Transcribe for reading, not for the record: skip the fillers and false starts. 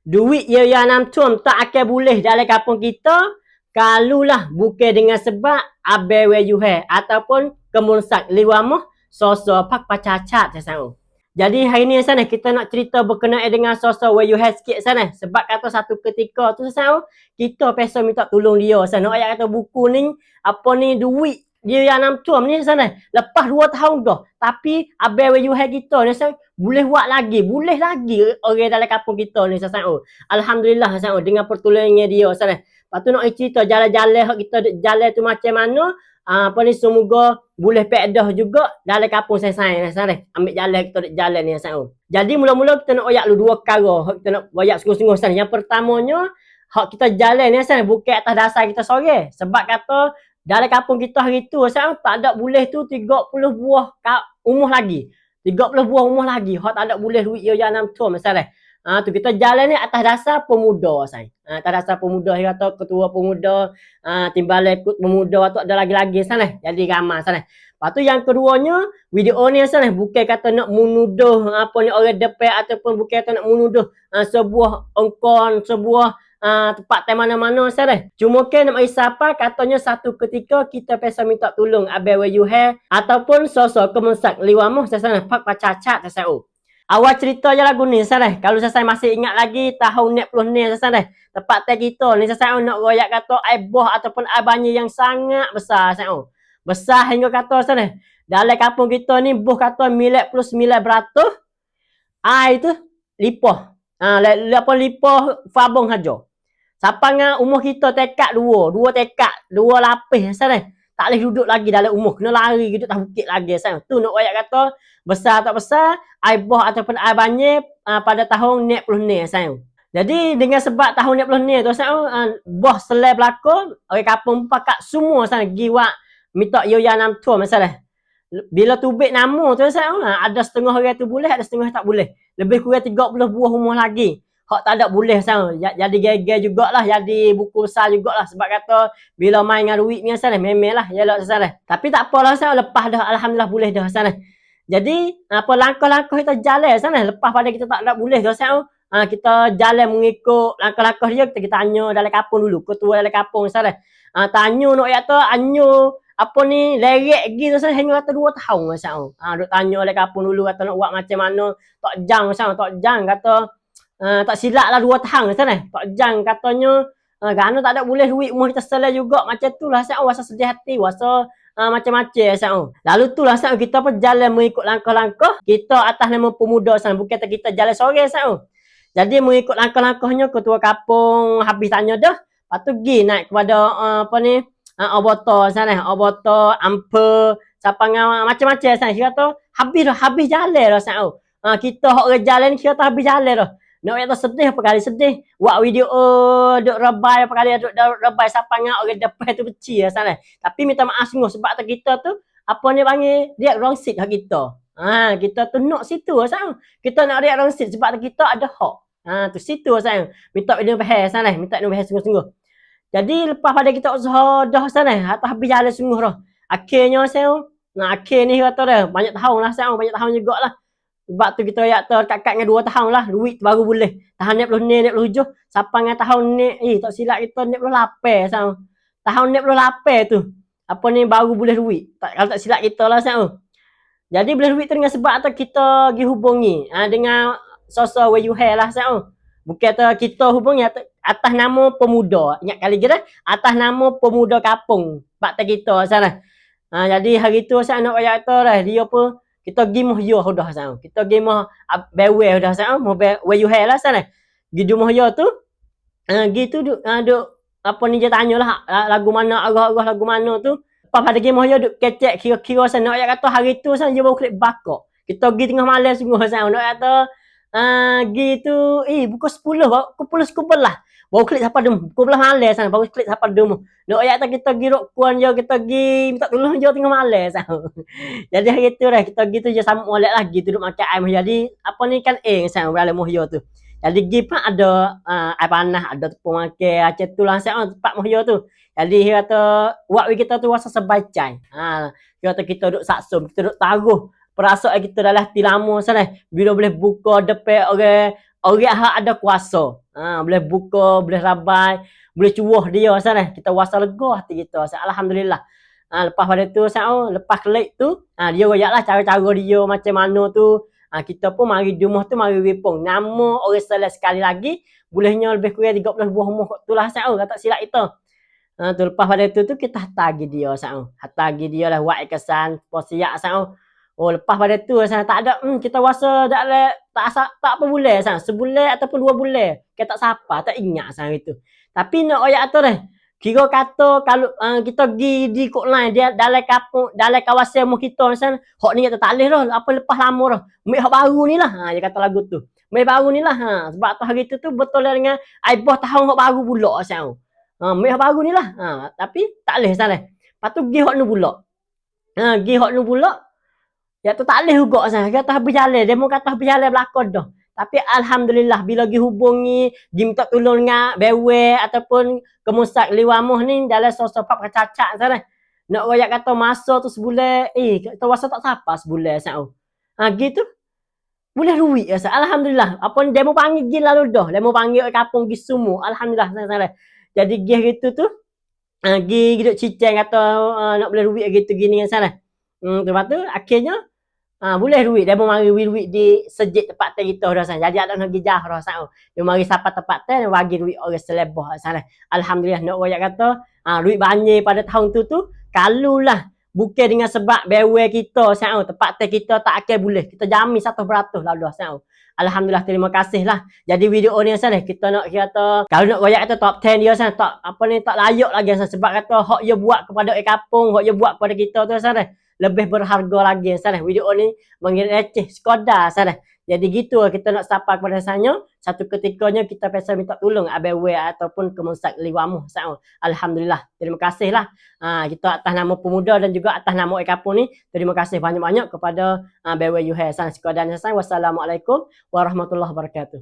duit yang namtum tak akan boleh dalam kampung kita kalulah bukan dengan sebab abe weyuhe ataupun kemunsak liwamuh soso pak pacacat sana. Jadi hari ni sana kita nak cerita berkenaan dengan soso weyuhe sikit sana. Sebab kata satu ketika tu sana kita pesa minta tolong dia sana. Ayat kata buku ni apa ni duit dia yang namtum ni sana. Lepas 2 tahun dah. Tapi abe weyuhe kita ni sana boleh buat lagi. Boleh lagi orang dalam kampung kita ni sana. Alhamdulillah sana dengan pertolongan dia sana. Lepas tu nak cerita jalan-jalan kita jalan tu macam mana. Apa ni semoga boleh pedah juga dalam kampung saya sana. Ambil jalan kita jalan ni sana. Jadi mula-mula kita nak oyak lu 2 perkara. Kita nak oyak sungguh-sungguh sana. Yang pertamanya hak kita jalan ni sana bukan atas dasar kita sorang. Sebab kata dalam kampung kita hari tu sana tak ada boleh tu 30 buah umuh lagi. 30 buah umuh lagi. Hak tak ada boleh duit yang 6 tu sana. Tu kita jalan ni atas dasar pemuda saya. Atas dasar pemuda dia kata ketua pemuda, timbalan pemuda tu ada lagi-lagi sana. Jadi ramai sana. Lepas tu yang keduanya, video ni sana bukan kata nak menuduh apa ni orang depan ataupun bukan kata nak menuduh sebuah engkon, sebuah tempat mana-mana sana. Cuma kan nak siapa katanya satu ketika kita pesa minta tolong abe weyuhe ataupun sosok kemensak liwamuh sana pak pacacat sana. Awal cerita je lagu ni sana. Kalau saya masih ingat lagi tahun 90 ni sana. Tempat tag kita ni saya nak royak kata air boh ataupun air banjir yang sangat besar sana. Besar hingga kata sana. Dalam kampung kita ni boh kata 99% air tu lipah. Apa lipah fabung saja. Siapa dengan umur kita tekad 2 tekad, 2 lapis sana. Tak boleh duduk lagi dalam umur. Kena lari duduk tak bukit lagi sana. Tu nak royak kata besar tak besar air boh ataupun air banjir pada tahun 90 ni saya. Jadi dengan sebab tahun 90 ni tu saya boh selai berlaku orang kampung pakak semua sana pergi buat minta yoya 6 tu masalah. Bila tubik nama tu saya ada setengah orang tu boleh, ada setengah tak boleh. Lebih kurang 30 buah rumah lagi. Hak tak ada boleh sana. Jadi geger jugalah, jadi buku besar jugalah sebab kata bila main dengan duit ni sana memelah yalah sana. Tapi tak apalah sana lepas dah alhamdulillah boleh dah sana. Jadi apa langkah-langkah kita jalan sana lepas pada kita tak ada boleh dah sana. Kita jalan mengikut langkah-langkah dia kita tanya dalam kampung dulu, ketua dalam kampung sana. Tanya nak kata anyo apa ni lerek gitu sana hingga kata 2 tahun sana. Duk tanya dalam kampung dulu kata nak buat macam mana. Tak jang sana, tak jang kata tak silap lah 2 tahun sana. Tak jang katanya kerana tak ada boleh duit umur kita selai juga macam tu lah sana. Wasa sedih hati, wasa macam-macam sana. Lalu tu lah sana kita pun jalan mengikut langkah-langkah kita atas nama pemuda sana. Bukan kita jalan sorang sana. Jadi mengikut langkah-langkahnya ketua kampung habis tanya dah. Lepas tu pergi naik kepada apa ni oboto sana. Oboto, ampe, siapa macam-macam sana. Dia kata habis jalan dah sana. Kita orang jalan kita kata habis jalan dah. Nak kata sedih apa kali sedih. Buat video duk rebai apa kali duk rebai siapa dengan orang depan tu beci lah sana. Tapi minta maaf sungguh sebab tak kita tu apa ni panggil dia wrong seat hak kita. Kita tu nak situ lah sana. Kita nak dia wrong seat sebab tak kita ada hak. Tu situ lah sana. Minta video bahas sana, minta video bahas sungguh-sungguh. Jadi lepas pada kita usaha dah sana, atau habis jalan sungguh dah. Akhirnya sana, akhir ni kata dah banyak tahun lah sana, banyak tahun jugalah. Sebab tu kita kat dengan 2 tahun lah duit baru boleh. Tahun 90 ni 97 sampai dengan tahun ni tak silap kita 98 sama. Tahun 98 tu apa ni baru boleh duit. Kalau tak silap kita lah sama. Jadi boleh duit tu dengan sebab tu kita pergi hubungi dengan sosok weyuhe lah sama. Bukan tu kita hubungi atas nama pemuda. Ingat kali je dah atas nama pemuda kampung. Pak kita sana. Jadi hari tu saya nak ayat tu dah dia pun kita pergi Mohyo dah sana. Kita pergi bewe dah sana. Mau weyuhe lah sana. Pergi di Mohyo tu. Gitu duk apa ni dia tanyalah lagu mana arah-arah lagu mana tu. Lepas pada pergi Mohyo duk kecek kira-kira sana. Nak kata hari tu sana dia baru klik bakar. Kita pergi tengah malam sungguh sana. Nak kata gitu pukul 10 pukul 11 lah. Baru klik siapa demo. Pukul 11 malam sana baru klik siapa demo. Nak ayat kita pergi rokuan je, kita pergi minta tolong je tengah malam sana. Jadi hari tu dah kita gitu je sama molek lagi tu duk makan air. Jadi apa ni kan sana dalam Mohyo tu. Jadi pergi pun ada air panas, ada tepung makan, macam tu lah sana tempat Mohyo tu. Jadi dia kata waktu kita tu rasa sebacai. Dia kata kita duk saksum, kita duk taruh perasaan kita dalam hati lama sana. Bila boleh buka depan orang orang hak ada kuasa. Boleh buka, boleh rabai, boleh cuah dia sana. Kita rasa lega hati kita. Alhamdulillah. Lepas pada tu lepas kelik tu, dia royaklah cara-cara dia macam mana tu. Kita pun mari di rumah tu mari wipung. Nama orang Selai sekali lagi, bolehnya lebih kurang 30 buah rumah kat tu lah kata silap kita. Tu lepas pada tu kita hantar lagi dia hantar lagi dia lah buat kesan posiak oh lepas pada tu tak ada kita rasa tak apa bulan sebulan ataupun 2 bulan kita tak siapa tak ingat itu tapi nak oyak tu dah kira kata kalau kita pergi di kok lain dia dalam kampung dalam kawasan rumah kita hok ni tak boleh dah apa lepas lama dah ambil hok baru ni lah dia kata lagu tu ambil baru ni lah sebab tu hari tu betul lah dengan aibah tahun hok baru pula meh baru ni lah. Tapi tak leh salah. Lepas tu pergi hok nu pula. Pergi hok nu pula. Ya tu tak leh juga sana. Kata habis jalan, demo kata habis jalan belakang dah. Tapi alhamdulillah bila pergi hubungi, dia minta tolong dengan bewe ataupun kemusak liwamuh ni dalam sosok pap cacak sana. Nak royak kata masa tu sebulan, kita rasa tak siapa sebulan sana. Gitu. Boleh duit ya. Alhamdulillah. Apa ni demo panggil gil lalu dah. Demo panggil kampung gi semua. Alhamdulillah sana. Jadi gih gitu tu gih hidup cicing kata nak boleh duit gitu gini kan sana. Lepas tu akhirnya boleh duit dia mari duit di sejik tempat kita dah sana. Jadi ada nak gijah dah sana. Dia mari sampai tempat tu dia bagi duit orang selebah sana. Alhamdulillah nak royak kata duit banyak pada tahun tu kalulah bukan dengan sebab bewe kita sana tempat kita tak akan boleh. Kita jamin 100% lalu sana. Alhamdulillah terima kasih lah. Jadi video ni sana kita nak kata kalau nak royak kata top 10 dia sana tak apa ni tak layak lagi sana sebab kata hak dia buat kepada kampung, hak dia buat kepada kita tu sana lebih berharga lagi sana. Video ni mengira receh sekadar sana. Jadi gitu kita nak sapa kepada sana satu ketikanya kita biasa minta tolong ABW ataupun kemusak liwamu sana. Alhamdulillah terima kasih lah. Kita atas nama pemuda dan juga atas nama kampung ni terima kasih banyak-banyak kepada BW Yuhai sana sekadar sana. Wassalamualaikum warahmatullahi wabarakatuh.